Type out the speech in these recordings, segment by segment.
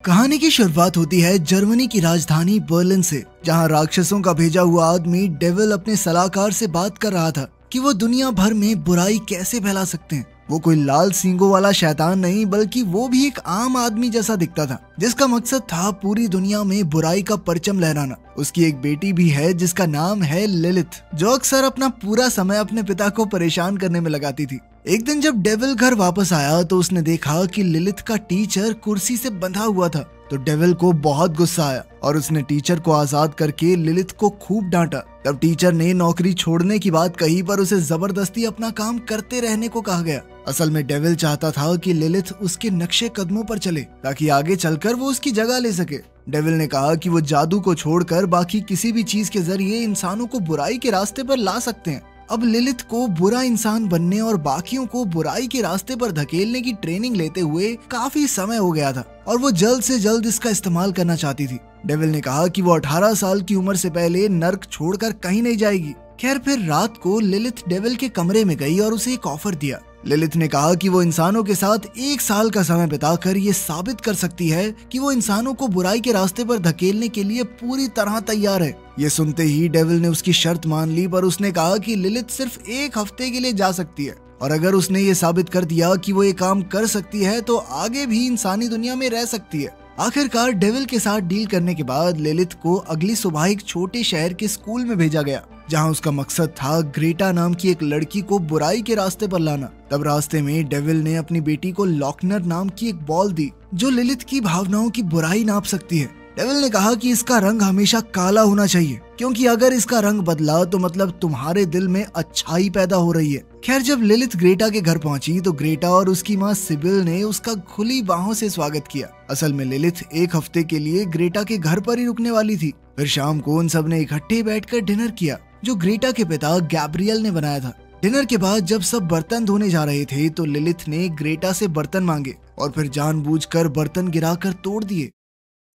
कहानी की शुरुआत होती है जर्मनी की राजधानी बर्लिन से, जहां राक्षसों का भेजा हुआ आदमी डेविल अपने सलाहकार से बात कर रहा था कि वो दुनिया भर में बुराई कैसे फैला सकते हैं। वो कोई लाल सींगों वाला शैतान नहीं, बल्कि वो भी एक आम आदमी जैसा दिखता था, जिसका मकसद था पूरी दुनिया में बुराई का परचम लहराना। उसकी एक बेटी भी है जिसका नाम है लिलिथ, जो अक्सर अपना पूरा समय अपने पिता को परेशान करने में लगाती थी। एक दिन जब डेविल घर वापस आया तो उसने देखा कि लिलिथ का टीचर कुर्सी से बंधा हुआ था। तो डेविल को बहुत गुस्सा आया और उसने टीचर को आजाद करके लिलिथ को खूब डांटा। तब टीचर ने नौकरी छोड़ने की बात कही, पर उसे जबरदस्ती अपना काम करते रहने को कहा गया। असल में डेविल चाहता था कि लिलिथ उसके नक्शे कदमों पर चले, ताकि आगे चलकर वो उसकी जगह ले सके। डेविल ने कहा कि वो जादू को छोड़कर बाकी किसी भी चीज के जरिए इंसानों को बुराई के रास्ते पर ला सकते हैं। अब लिलिथ को बुरा इंसान बनने और बाकियों को बुराई के रास्ते पर धकेलने की ट्रेनिंग लेते हुए काफी समय हो गया था और वो जल्द से जल्द इसका इस्तेमाल करना चाहती थी। डेविल ने कहा कि वो 18 साल की उम्र से पहले नर्क छोड़कर कहीं नहीं जाएगी। खैर, फिर रात को लिलिथ डेविल के कमरे में गई और उसे एक ऑफर दिया। लिलिथ ने कहा कि वो इंसानों के साथ 1 साल का समय बिताकर ये साबित कर सकती है कि वो इंसानों को बुराई के रास्ते पर धकेलने के लिए पूरी तरह तैयार है। ये सुनते ही डेविल ने उसकी शर्त मान ली, पर उसने कहा कि लिलिथ सिर्फ 1 हफ्ते के लिए जा सकती है, और अगर उसने ये साबित कर दिया कि वो ये काम कर सकती है तो आगे भी इंसानी दुनिया में रह सकती है। आखिरकार डेविल के साथ डील करने के बाद लिलिथ को अगली सुबह एक छोटे शहर के स्कूल में भेजा गया, जहां उसका मकसद था ग्रेटा नाम की एक लड़की को बुराई के रास्ते पर लाना। तब रास्ते में डेविल ने अपनी बेटी को लॉकनर नाम की एक बॉल दी, जो लिलिथ की भावनाओं की बुराई नाप सकती है। डेविल ने कहा कि इसका रंग हमेशा काला होना चाहिए, क्योंकि अगर इसका रंग बदला तो मतलब तुम्हारे दिल में अच्छाई पैदा हो रही है। खैर, जब लिलिथ ग्रेटा के घर पहुंची तो ग्रेटा और उसकी माँ सिबिल ने उसका खुली बाहों से स्वागत किया। असल में लिलिथ 1 हफ्ते के लिए ग्रेटा के घर पर ही रुकने वाली थी। फिर शाम को उन सब ने इकट्ठे बैठकर डिनर किया, जो ग्रेटा के पिता गैब्रियल ने बनाया था। डिनर के बाद जब सब बर्तन धोने जा रहे थे तो लिलिथ ने ग्रेटा से बर्तन मांगे और फिर जानबूझकर बर्तन गिराकर तोड़ दिए।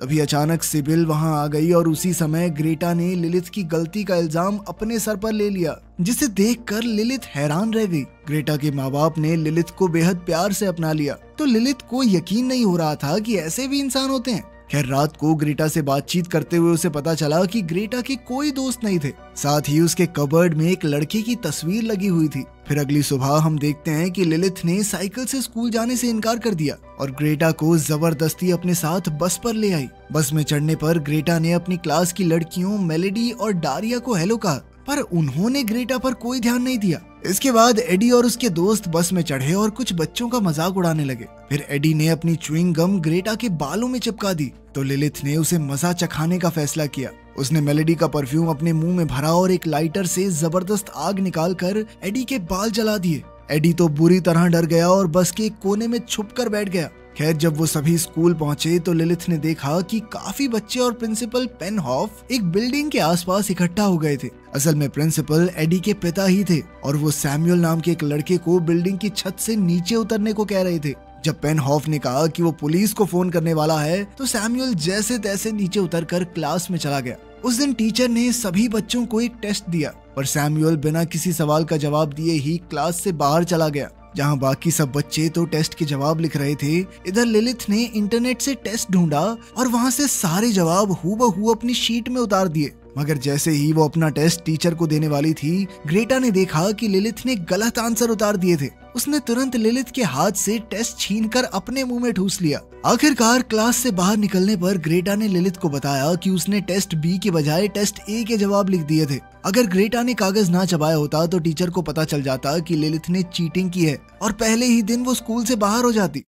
तभी अचानक सिबिल वहां आ गई और उसी समय ग्रेटा ने लिलिथ की गलती का इल्जाम अपने सर पर ले लिया, जिसे देखकर लिलिथ हैरान रह गई। ग्रेटा के माँ बाप ने लिलिथ को बेहद प्यार से अपना लिया, तो लिलिथ को यकीन नहीं हो रहा था कि ऐसे भी इंसान होते हैं। खैर, रात को ग्रेटा से बातचीत करते हुए उसे पता चला कि ग्रेटा के कोई दोस्त नहीं थे, साथ ही उसके कबर्ड में एक लड़के की तस्वीर लगी हुई थी। फिर अगली सुबह हम देखते हैं कि लिलिथ ने साइकिल से स्कूल जाने से इनकार कर दिया और ग्रेटा को जबरदस्ती अपने साथ बस पर ले आई। बस में चढ़ने पर ग्रेटा ने अपनी क्लास की लड़कियों मेलेडी और डारिया को हेलो कहा, पर उन्होंने ग्रेटा पर कोई ध्यान नहीं दिया। इसके बाद एडी और उसके दोस्त बस में चढ़े और कुछ बच्चों का मजाक उड़ाने लगे। फिर एडी ने अपनी च्युइंग गम ग्रेटा के बालों में चिपका दी, तो लिलिथ ने उसे मजा चखाने का फैसला किया। उसने मेलेडी का परफ्यूम अपने मुंह में भरा और एक लाइटर से जबरदस्त आग निकालकर एडी के बाल जला दिए। एडी तो बुरी तरह डर गया और बस के एक कोने में छुपकर बैठ गया। खैर, जब वो सभी स्कूल पहुंचे तो लिलिथ ने देखा कि काफी बच्चे और प्रिंसिपल पेनहॉफ एक बिल्डिंग के आसपास इकट्ठा हो गए थे। असल में प्रिंसिपल एडी के पिता ही थे और वो सैमुअल नाम के एक लड़के को बिल्डिंग की छत से नीचे उतरने को कह रहे थे। जब पेनहॉफ ने कहा कि वो पुलिस को फोन करने वाला है तो सैमुअल जैसे तैसे नीचे उतरकर क्लास में चला गया। उस दिन टीचर ने सभी बच्चों को एक टेस्ट दिया, पर सैमुअल बिना किसी सवाल का जवाब दिए ही क्लास से बाहर चला गया। जहां बाकी सब बच्चे तो टेस्ट के जवाब लिख रहे थे, इधर लिलिथ ने इंटरनेट से टेस्ट ढूंढा और वहां से सारे जवाब हूबहू अपनी शीट में उतार दिए। मगर जैसे ही वो अपना टेस्ट टीचर को देने वाली थी, ग्रेटा ने देखा कि लिलिथ ने गलत आंसर उतार दिए थे। उसने तुरंत लिलिथ के हाथ से टेस्ट छीनकर अपने मुंह में ठूस लिया। आखिरकार क्लास से बाहर निकलने पर ग्रेटा ने लिलिथ को बताया कि उसने टेस्ट बी के बजाय टेस्ट ए के जवाब लिख दिए थे। अगर ग्रेटा ने कागज ना चबाया होता तो टीचर को पता चल जाता कि लिलिथ ने चीटिंग की है और पहले ही दिन वो स्कूल से बाहर हो जाती।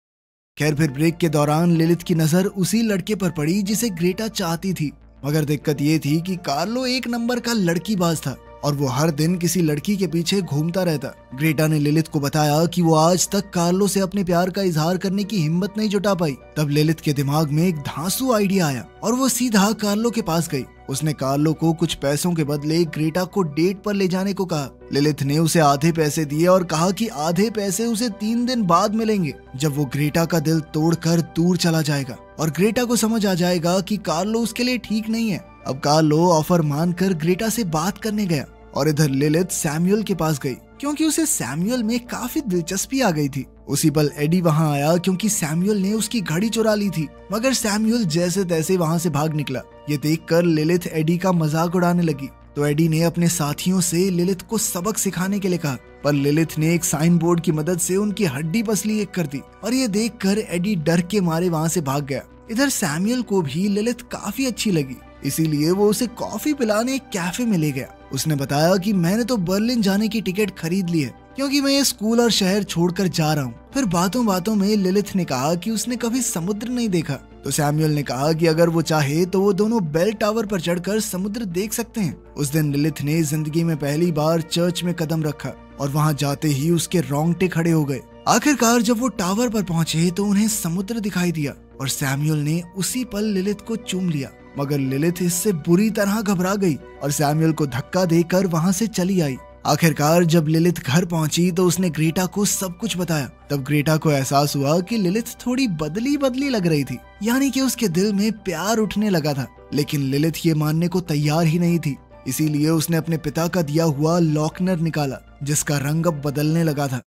खैर, फिर ब्रेक के दौरान लिलिथ की नजर उसी लड़के पर पड़ी जिसे ग्रेटा चाहती थी। मगर दिक्कत ये थी कि कार्लो 1 नंबर का लड़कीबाज था और वो हर दिन किसी लड़की के पीछे घूमता रहता। ग्रेटा ने लिलिथ को बताया कि वो आज तक कार्लो से अपने प्यार का इजहार करने की हिम्मत नहीं जुटा पाई। तब लिलिथ के दिमाग में एक धांसू आइडिया आया और वो सीधा कार्लो के पास गई। उसने कार्लो को कुछ पैसों के बदले ग्रेटा को डेट पर ले जाने को कहा। लिलिथ ने उसे आधे पैसे दिए और कहा कि आधे पैसे उसे 3 दिन बाद मिलेंगे, जब वो ग्रेटा का दिल तोड़कर दूर चला जाएगा और ग्रेटा को समझ आ जाएगा कि कार्लो उसके लिए ठीक नहीं है। अब कार्लो ऑफर मानकर ग्रेटा से बात करने गया और इधर लिलिथ सैमुअल के पास गई, क्योंकि उसे सैमुअल में काफी दिलचस्पी आ गई थी। उसी पल एडी वहां आया क्योंकि सैमुअल ने उसकी घड़ी चुरा ली थी, मगर सैमुअल जैसे तैसे वहां से भाग निकला। ये देखकर लिलिथ एडी का मजाक उड़ाने लगी, तो एडी ने अपने साथियों से लिलिथ को सबक सिखाने के लिए कहा, पर लिलिथ ने एक साइन बोर्ड की मदद से उनकी हड्डी पसली एक कर दी और ये देखकर एडी डर के मारे वहां से भाग गया। इधर सैमुअल को भी लिलिथ काफी अच्छी लगी, इसीलिए वो उसे कॉफी पिलाने एक कैफे में ले गया। उसने बताया कि मैंने तो बर्लिन जाने की टिकट खरीद ली है क्योंकि मैं ये स्कूल और शहर छोड़कर जा रहा हूँ। फिर बातों बातों में लिलिथ ने कहा कि उसने कभी समुद्र नहीं देखा, तो सैमुअल ने कहा कि अगर वो चाहे तो वो दोनों बेल टावर पर चढ़कर समुद्र देख सकते हैं। उस दिन लिलिथ ने जिंदगी में पहली बार चर्च में कदम रखा और वहाँ जाते ही उसके रोंगटे खड़े हो गए। आखिरकार जब वो टावर पर पहुंचे तो उन्हें समुद्र दिखाई दिया और सैमुअल ने उसी पल लिलिथ को चूम लिया, मगर लिलिथ इससे बुरी तरह घबरा गई और सैमुअल को धक्का देकर वहां से चली आई। आखिरकार जब लिलिथ घर पहुंची तो उसने ग्रेटा को सब कुछ बताया। तब ग्रेटा को एहसास हुआ कि लिलिथ थोड़ी बदली बदली लग रही थी, यानी कि उसके दिल में प्यार उठने लगा था। लेकिन लिलिथ ये मानने को तैयार ही नहीं थी, इसीलिए उसने अपने पिता का दिया हुआ लॉकनर निकाला जिसका रंग अब बदलने लगा था।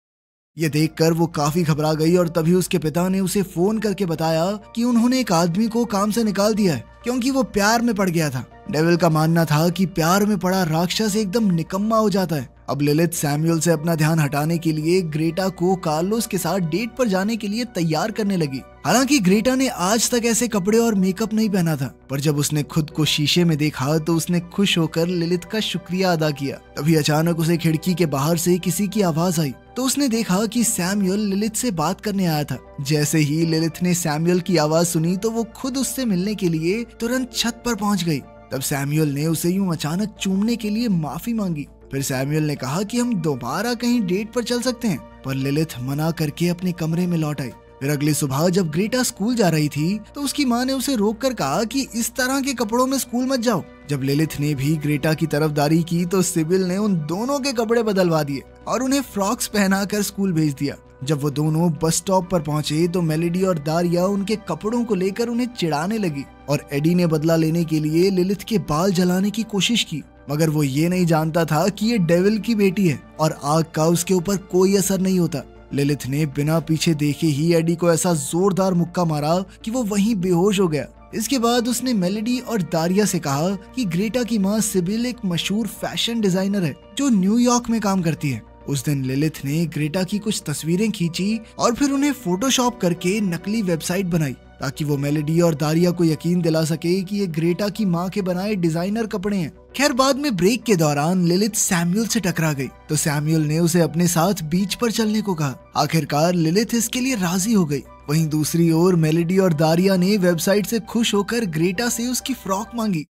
ये देखकर वो काफी घबरा गई और तभी उसके पिता ने उसे फोन करके बताया कि उन्होंने एक आदमी को काम से निकाल दिया है क्योंकि वो प्यार में पड़ गया था। डेविल का मानना था कि प्यार में पड़ा राक्षस एकदम निकम्मा हो जाता है। अब लिलिथ सैमुअल से अपना ध्यान हटाने के लिए ग्रेटा को कार्लोस के साथ डेट पर जाने के लिए तैयार करने लगी। हालांकि ग्रेटा ने आज तक ऐसे कपड़े और मेकअप नहीं पहना था, पर जब उसने खुद को शीशे में देखा तो उसने खुश होकर लिलिथ का शुक्रिया अदा किया। तभी अचानक उसे खिड़की के बाहर से किसी की आवाज आई, तो उसने देखा कि सैमुअल लिलिथ से बात करने आया था। जैसे ही लिलिथ ने सैमुअल की आवाज सुनी तो वो खुद उससे मिलने के लिए तुरंत छत पर पहुंच गई। तब सैमुअल ने उसे यूं अचानक चूमने के लिए माफी मांगी। फिर सैमुअल ने कहा कि हम दोबारा कहीं डेट पर चल सकते हैं, पर लिलिथ मना करके अपने कमरे में लौट आई। फिर अगली सुबह जब ग्रेटा स्कूल जा रही थी तो उसकी माँ ने उसे रोककर कहा कि इस तरह के कपड़ों में स्कूल मत जाओ। जब लिलिथ ने भी ग्रेटा की तरफदारी की तो सिबिल ने उन दोनों के कपड़े बदलवा दिए और उन्हें फ्रॉक्स पहनाकर स्कूल भेज दिया। जब वो दोनों बस स्टॉप पर पहुंचे तो मेलोडी और दारिया उनके कपड़ों को लेकर उन्हें चिढ़ाने लगी और एडी ने बदला लेने के लिए लिलिथ के बाल जलाने की कोशिश की, मगर वो ये नहीं जानता था कि ये डेविल की बेटी है और आग का उसके ऊपर कोई असर नहीं होता। लिलिथ ने बिना पीछे देखे ही एडी को ऐसा जोरदार मुक्का मारा कि वो वहीं बेहोश हो गया। इसके बाद उसने मेलोडी और दारिया से कहा कि ग्रेटा की माँ सिबिल एक मशहूर फैशन डिजाइनर है जो न्यूयॉर्क में काम करती है। उस दिन लिलिथ ने ग्रेटा की कुछ तस्वीरें खींची और फिर उन्हें फोटोशॉप करके नकली वेबसाइट बनाई ताकि वो मेलोडी और दारिया को यकीन दिला सके कि ये ग्रेटा की माँ के बनाए डिजाइनर कपड़े हैं। खैर बाद में ब्रेक के दौरान लिलिथ सैमुअल से टकरा गई तो सैमुअल ने उसे अपने साथ बीच पर चलने को कहा। आखिरकार लिलिथ इसके लिए राजी हो गई। वहीं दूसरी ओर मेलोडी और दारिया ने वेबसाइट से खुश होकर ग्रेटा से उसकी फ्रॉक मांगी।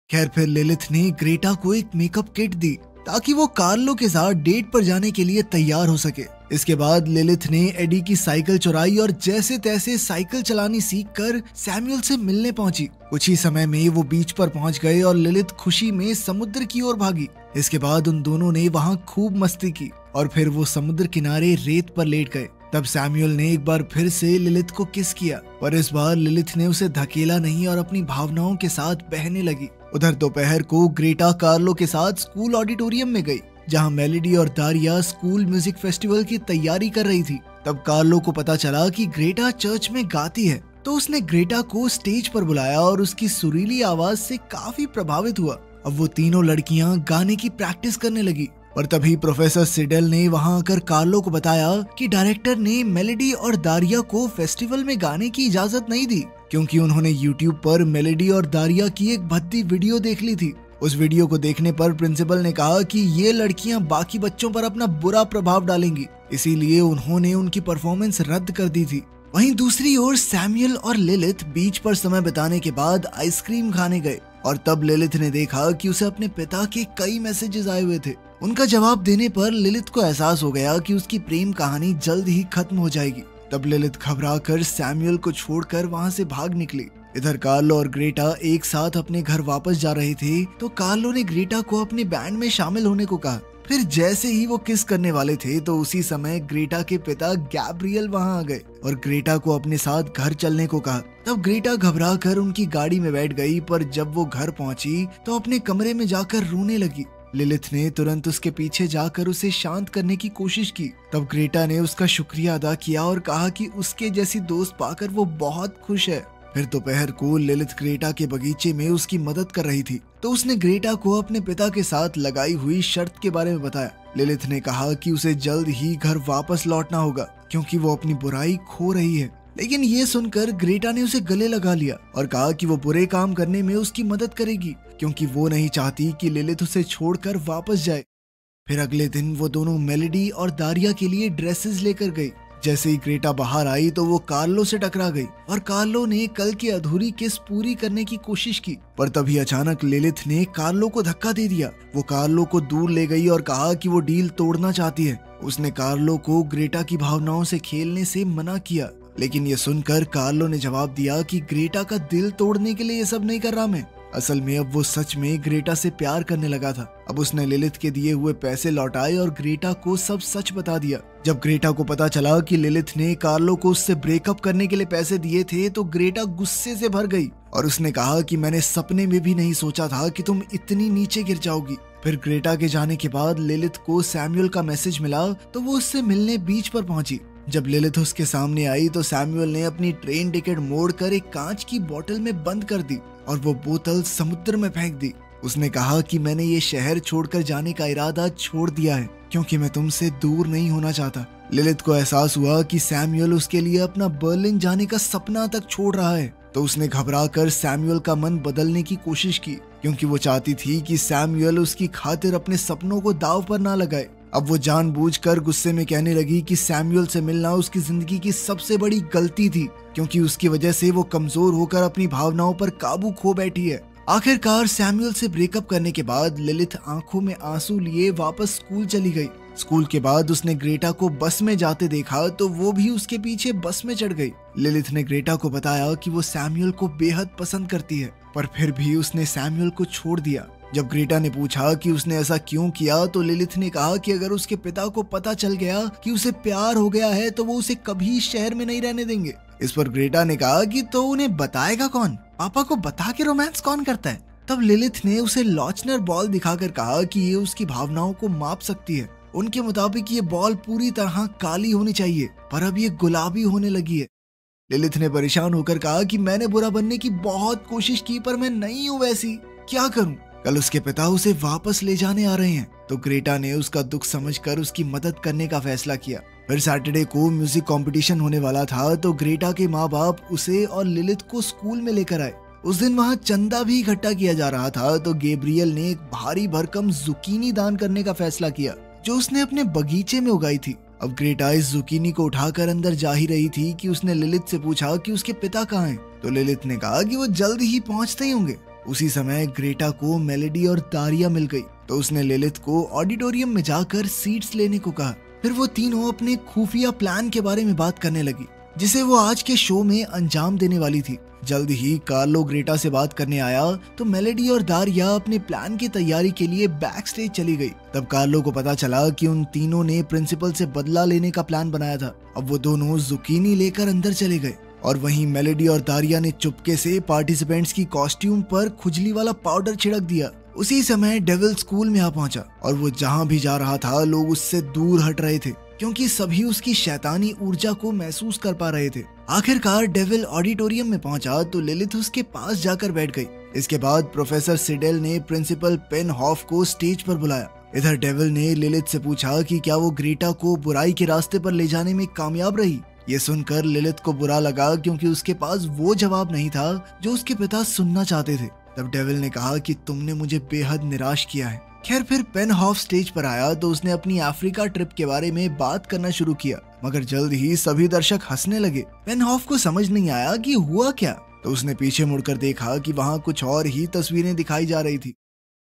खैर फिर लिलिथ ने ग्रेटा को एक मेकअप किट दी ताकि वो कार्लो के साथ डेट पर जाने के लिए तैयार हो सके। इसके बाद लिलिथ ने एडी की साइकिल चुराई और जैसे तैसे साइकिल चलानी सीखकर सैमुअल से मिलने पहुंची। कुछ ही समय में वो बीच पर पहुंच गए और लिलिथ खुशी में समुद्र की ओर भागी। इसके बाद उन दोनों ने वहां खूब मस्ती की और फिर वो समुद्र किनारे रेत पर लेट गए। तब सैमुअल ने एक बार फिर से लिलिथ को किस किया, पर इस बार लिलिथ ने उसे धकेला नहीं और अपनी भावनाओं के साथ बहने लगी। उधर दोपहर को ग्रेटा कार्लो के साथ स्कूल ऑडिटोरियम में गई जहां मेलोडी और दारिया स्कूल म्यूजिक फेस्टिवल की तैयारी कर रही थी। तब कार्लो को पता चला कि ग्रेटा चर्च में गाती है, तो उसने ग्रेटा को स्टेज पर बुलाया और उसकी सुरीली आवाज से काफी प्रभावित हुआ। अब वो तीनों लड़कियां गाने की प्रैक्टिस करने लगी और तभी प्रोफेसर सिडेल ने वहां आकर कार्लो को बताया कि डायरेक्टर ने मेलोडी और दारिया को फेस्टिवल में गाने की इजाजत नहीं दी क्योंकि उन्होंने यूट्यूब पर मेलोडी और दारिया की एक भद्दी वीडियो देख ली थी। उस वीडियो को देखने पर प्रिंसिपल ने कहा कि ये लड़कियां बाकी बच्चों पर अपना बुरा प्रभाव डालेंगी, इसीलिए उन्होंने उनकी परफॉर्मेंस रद्द कर दी थी। वहीं दूसरी ओर सैमुअल और लिलिथ बीच पर समय बिताने के बाद आइसक्रीम खाने गए और तब लिलिथ ने देखा कि उसे अपने पिता के कई मैसेजेस आए हुए थे। उनका जवाब देने पर लिलिथ को एहसास हो गया कि उसकी प्रेम कहानी जल्द ही खत्म हो जाएगी। तब लिलिथ घबराकर सैमुअल को छोड़कर वहां से भाग निकली। इधर कार्लो और ग्रेटा एक साथ अपने घर वापस जा रहे थे तो कार्लो ने ग्रेटा को अपने बैंड में शामिल होने को कहा। फिर जैसे ही वो किस करने वाले थे तो उसी समय ग्रेटा के पिता गैब्रियल वहां आ गए और ग्रेटा को अपने साथ घर चलने को कहा। तब ग्रेटा घबराकर उनकी गाड़ी में बैठ गई, पर जब वो घर पहुंची तो अपने कमरे में जाकर रोने लगी। लिलिथ ने तुरंत उसके पीछे जाकर उसे शांत करने की कोशिश की। तब ग्रेटा ने उसका शुक्रिया अदा किया और कहा कि उसके जैसी दोस्त पाकर वो बहुत खुश है। फिर दोपहर को लिलिथ ग्रेटा के बगीचे में उसकी मदद कर रही थी, तो उसने ग्रेटा को अपने पिता के साथ लगाई हुई शर्त के बारे में बताया। लिलिथ ने कहा कि उसे जल्द ही घर वापस लौटना होगा क्योंकि वो अपनी बुराई खो रही है। लेकिन ये सुनकर ग्रेटा ने उसे गले लगा लिया और कहा कि वो बुरे काम करने में उसकी मदद करेगी क्योंकि वो नहीं चाहती कि लिलिथ उसे छोड़कर वापस जाए। फिर अगले दिन वो दोनों मेलेडी और दारिया के लिए ड्रेसेस लेकर गई। जैसे ही ग्रेटा बाहर आई तो वो कार्लो से टकरा गई और कार्लो ने कल की अधूरी किस पूरी करने की कोशिश की, पर तभी अचानक लिलिथ ने कार्लो को धक्का दे दिया। वो कार्लो को दूर ले गई और कहा कि वो डील तोड़ना चाहती है। उसने कार्लो को ग्रेटा की भावनाओं से खेलने से मना किया, लेकिन ये सुनकर कार्लो ने जवाब दिया कि ग्रेटा का दिल तोड़ने के लिए ये सब नहीं कर रहा मैं। असल में अब वो सच में ग्रेटा से प्यार करने लगा था। अब उसने लिलिथ के दिए हुए पैसे लौटाए और ग्रेटा को सब सच बता दिया। जब ग्रेटा को पता चला कि लिलिथ ने कार्लो को उससे ब्रेकअप करने के लिए पैसे दिए थे तो ग्रेटा गुस्से से भर गई और उसने कहा कि मैंने सपने में भी नहीं सोचा था कि तुम इतनी नीचे गिर जाओगी। फिर ग्रेटा के जाने के बाद लिलिथ को सैमुअल का मैसेज मिला तो वो उससे मिलने बीच पर पहुंची। जब लिलिथ उसके सामने आई तो सैमुअल ने अपनी ट्रेन टिकट मोड़कर एक कांच की बोतल में बंद कर दी और वो बोतल समुद्र में फेंक दी। उसने कहा कि मैंने ये शहर छोड़कर जाने का इरादा छोड़ दिया है क्योंकि मैं तुमसे दूर नहीं होना चाहता। लिलिथ को एहसास हुआ कि सैमुअल उसके लिए अपना बर्लिन जाने का सपना तक छोड़ रहा है, तो उसने घबराकर सैमुअल का मन बदलने की कोशिश की क्योंकि वो चाहती थी कि सैमुअल उसकी खातिर अपने सपनों को दांव पर ना लगाए। अब वो जानबूझकर गुस्से में कहने लगी कि सैमुअल से मिलना उसकी जिंदगी की सबसे बड़ी गलती थी क्योंकि उसकी वजह से वो कमजोर होकर अपनी भावनाओं पर काबू खो बैठी है। आखिरकार सैमुअल से ब्रेकअप करने के बाद लिलिथ आंखों में आंसू लिए वापस स्कूल चली गई। स्कूल के बाद उसने ग्रेटा को बस में जाते देखा तो वो भी उसके पीछे बस में चढ़ गई। लिलिथ ने ग्रेटा को बताया कि वो सैमुअल को बेहद पसंद करती है, पर फिर भी उसने सैमुअल को छोड़ दिया। जब ग्रेटा ने पूछा कि उसने ऐसा क्यों किया तो लिलिथ ने कहा कि अगर उसके पिता को पता चल गया कि उसे प्यार हो गया है तो वो उसे कभी शहर में नहीं रहने देंगे। इस पर ग्रेटा ने कहा कि तो उन्हें बताएगा कौन? पापा को बता के रोमांस कौन करता है? तब लिलिथ ने उसे लॉचनर बॉल दिखाकर कहा कि ये उसकी भावनाओं को माप सकती है। उनके मुताबिक ये बॉल पूरी तरह काली होनी चाहिए, पर अब ये गुलाबी होने लगी है। लिलिथ ने परेशान होकर कहा कि मैंने बुरा बनने की बहुत कोशिश की पर मैं नहीं हूँ वैसी, क्या करूं? कल उसके पिता उसे वापस ले जाने आ रहे हैं, तो ग्रेटा ने उसका दुख समझकर उसकी मदद करने का फैसला किया। फिर सैटरडे को म्यूजिक कंपटीशन होने वाला था, तो ग्रेटा के माँ बाप उसे और लिलिथ को स्कूल में लेकर आए। उस दिन वहाँ चंदा भी इकट्ठा किया जा रहा था, तो गैब्रियल ने एक भारी भरकम जुकीनी दान करने का फैसला किया जो उसने अपने बगीचे में उगाई थी। अब ग्रेटा इस जुकीनी को उठाकर अंदर जा ही रही थी कि उसने लिलिथ से पूछा कि उसके पिता कहाँ हैं, तो लिलिथ ने कहा कि वो जल्द ही पहुंचते ही होंगे। उसी समय ग्रेटा को मेलेडी और दारिया मिल गई, तो उसने लिलिथ को ऑडिटोरियम में जाकर सीट्स लेने को कहा। फिर वो तीनों अपने खुफिया प्लान के बारे में बात करने लगी जिसे वो आज के शो में अंजाम देने वाली थी। जल्द ही कार्लो ग्रेटा से बात करने आया, तो मेलेडी और दारिया अपने प्लान की तैयारी के लिए बैक स्टेज चली गई। तब कार्लो को पता चला कि उन तीनों ने प्रिंसिपल से बदला लेने का प्लान बनाया था। अब वो दोनों जुकीनी लेकर अंदर चले गए और वहीं मेलेडी और दारिया ने चुपके से पार्टिसिपेंट्स की कॉस्ट्यूम पर खुजली वाला पाउडर छिड़क दिया। उसी समय डेविल स्कूल में आ पहुंचा और वो जहां भी जा रहा था लोग उससे दूर हट रहे थे क्योंकि सभी उसकी शैतानी ऊर्जा को महसूस कर पा रहे थे। आखिरकार डेविल ऑडिटोरियम में पहुंचा तो लिलिथ उसके पास जाकर बैठ गई। इसके बाद प्रोफेसर सिडेल ने प्रिंसिपल पेनहॉफ को स्टेज पर बुलाया। इधर डेविल ने लिलिथ से पूछा कि क्या वो ग्रेटा को बुराई के रास्ते पर ले जाने में कामयाब रही। ये सुनकर लिलिथ को बुरा लगा क्योंकि उसके पास वो जवाब नहीं था जो उसके पिता सुनना चाहते थे। तब डेविल ने कहा कि तुमने मुझे बेहद निराश किया है। खैर फिर पेनहॉफ स्टेज पर आया तो उसने अपनी अफ्रीका ट्रिप के बारे में बात करना शुरू किया, मगर जल्द ही सभी दर्शक हंसने लगे। पेनहॉफ को समझ नहीं आया कि हुआ क्या, तो उसने पीछे मुड़कर देखा कि वहाँ कुछ और ही तस्वीरें दिखाई जा रही थी।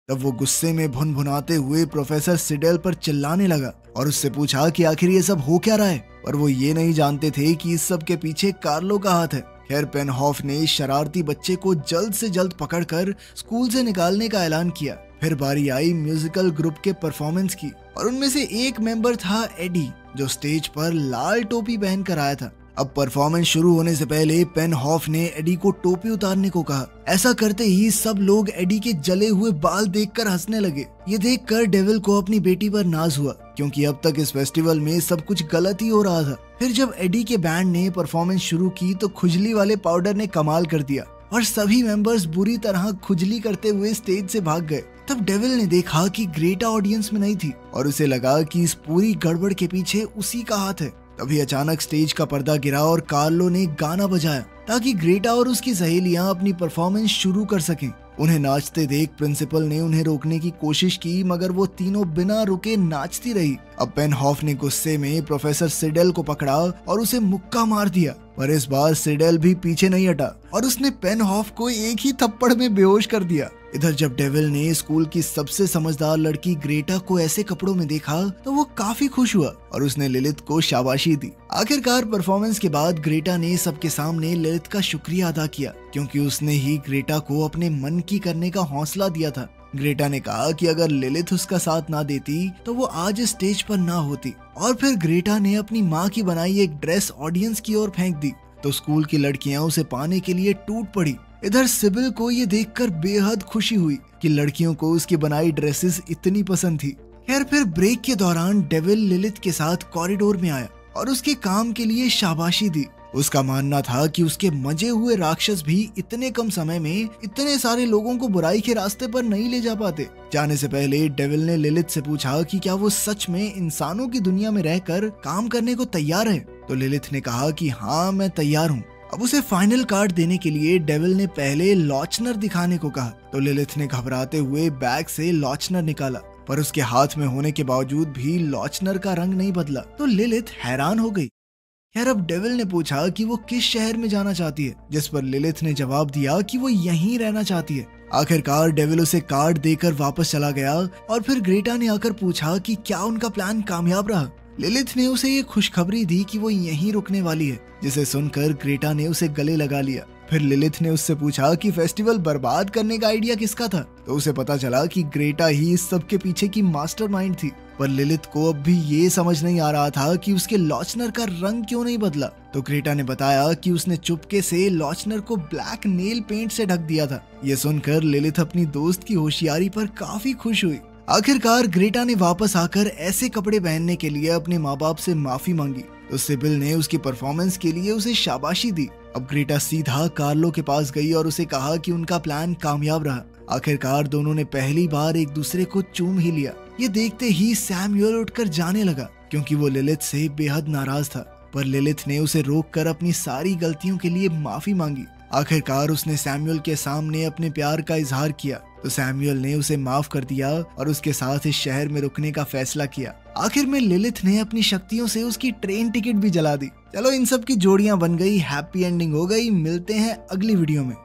तब वो गुस्से में भुनभुनाते हुए प्रोफेसर सिडेल पर चिल्लाने लगा और उससे पूछा कि आखिर ये सब हो क्या रहा है, पर वो ये नहीं जानते थे कि इस सब के पीछे कार्लो का हाथ है। खैर पेनहॉफ ने शरारती बच्चे को जल्द से जल्द पकड़कर स्कूल से निकालने का ऐलान किया। फिर बारी आई म्यूजिकल ग्रुप के परफॉर्मेंस की और उनमें से एक मेंबर था एडी जो स्टेज पर लाल टोपी पहन कर आया था। अब परफॉर्मेंस शुरू होने से पहले पेन हॉफ ने एडी को टोपी उतारने को कहा। ऐसा करते ही सब लोग एडी के जले हुए बाल देखकर हंसने लगे। ये देखकर डेविल को अपनी बेटी पर नाज हुआ, क्योंकि अब तक इस फेस्टिवल में सब कुछ गलत ही हो रहा था। फिर जब एडी के बैंड ने परफॉर्मेंस शुरू की तो खुजली वाले पाउडर ने कमाल कर दिया और सभी मेंबर्स बुरी तरह खुजली करते हुए स्टेज से भाग गए। तब डेविल ने देखा कि ग्रेटा ऑडियंस में नहीं थी और उसे लगा कि इस पूरी गड़बड़ के पीछे उसी का हाथ है। तभी अचानक स्टेज का पर्दा गिरा और कार्लो ने गाना बजाया ताकि ग्रेटा और उसकी सहेलियां अपनी परफॉर्मेंस शुरू कर सकें। उन्हें नाचते देख प्रिंसिपल ने उन्हें रोकने की कोशिश की, मगर वो तीनों बिना रुके नाचती रही। अब पेन हॉफ ने गुस्से में प्रोफेसर सिडेल को पकड़ा और उसे मुक्का मार दिया, पर इस बार सिडेल भी पीछे नहीं हटा और उसने पेन हॉफ को एक ही थप्पड़ में बेहोश कर दिया। इधर जब डेविल ने स्कूल की सबसे समझदार लड़की ग्रेटा को ऐसे कपड़ों में देखा तो वो काफी खुश हुआ और उसने लिलिथ को शाबाशी दी। आखिरकार परफॉर्मेंस के बाद ग्रेटा ने सबके सामने लिलिथ का शुक्रिया अदा किया, क्योंकि उसने ही ग्रेटा को अपने मन की करने का हौसला दिया था। ग्रेटा ने कहा कि अगर लिलिथ उसका साथ ना देती तो वो आज स्टेज पर ना होती। और फिर ग्रेटा ने अपनी माँ की बनाई एक ड्रेस ऑडियंस की ओर फेंक दी तो स्कूल की लड़कियां उसे पाने के लिए टूट पड़ी। इधर सिबिल को ये देखकर बेहद खुशी हुई कि लड़कियों को उसकी बनाई ड्रेसेस इतनी पसंद थी। खैर फिर ब्रेक के दौरान डेविल लिलिथ के साथ कॉरिडोर में आया और उसके काम के लिए शाबाशी दी। उसका मानना था कि उसके मजे हुए राक्षस भी इतने कम समय में इतने सारे लोगों को बुराई के रास्ते पर नहीं ले जा पाते। जाने से पहले डेविल ने लिलिथ से पूछा कि क्या वो सच में इंसानों की दुनिया में रहकर काम करने को तैयार है। तो लिलिथ ने कहा कि हाँ, मैं तैयार हूँ। अब उसे फाइनल कार्ड देने के लिए डेविल ने पहले लॉचनर दिखाने को कहा तो लिलिथ ने घबराते हुए बैग से लॉचनर निकाला, पर उसके हाथ में होने के बावजूद भी लॉचनर का रंग नहीं बदला तो लिलिथ हैरान हो गई। खैर अब डेविल ने पूछा कि वो किस शहर में जाना चाहती है, जिस पर लिलिथ ने जवाब दिया कि वो यहीं रहना चाहती है। आखिरकार डेविल उसे कार्ड देकर वापस चला गया और फिर ग्रेटा ने आकर पूछा कि क्या उनका प्लान कामयाब रहा। लिलिथ ने उसे ये खुशखबरी दी कि वो यहीं रुकने वाली है, जिसे सुनकर ग्रेटा ने उसे गले लगा लिया। फिर लिलिथ ने उससे पूछा कि फेस्टिवल बर्बाद करने का आइडिया किसका था, तो उसे पता चला कि ग्रेटा ही इस सब के पीछे की मास्टरमाइंड थी। पर लिलिथ को अब भी ये समझ नहीं आ रहा था कि उसके लॉचनर का रंग क्यों नहीं बदला। तो ग्रेटा ने बताया कि उसने चुपके से लॉचनर को ब्लैक नेल पेंट से ढक दिया था। ये सुनकर लिलिथ अपनी दोस्त की होशियारी पर काफी खुश हुई। आखिरकार ग्रेटा ने वापस आकर ऐसे कपड़े पहनने के लिए अपने माँ बाप से माफी मांगी तो सिबिल ने उसकी परफॉर्मेंस के लिए उसे शाबाशी दी। अब ग्रेटा सीधा कार्लो के पास गई और उसे कहा कि उनका प्लान कामयाब रहा। आखिरकार दोनों ने पहली बार एक दूसरे को चूम ही लिया। ये देखते ही सैमुअल उठकर जाने लगा, क्योंकि वो लिलिथ से बेहद नाराज था। पर लिलिथ ने उसे रोककर अपनी सारी गलतियों के लिए माफी मांगी। आखिरकार उसने सैमुअल के सामने अपने प्यार का इजहार किया तो सैमुअल ने उसे माफ कर दिया और उसके साथ इस शहर में रुकने का फैसला किया। आखिर में लिलिथ ने अपनी शक्तियों से उसकी ट्रेन टिकट भी जला दी। चलो इन सब की जोड़ियां बन गई, हैप्पी एंडिंग हो गई। मिलते हैं अगली वीडियो में।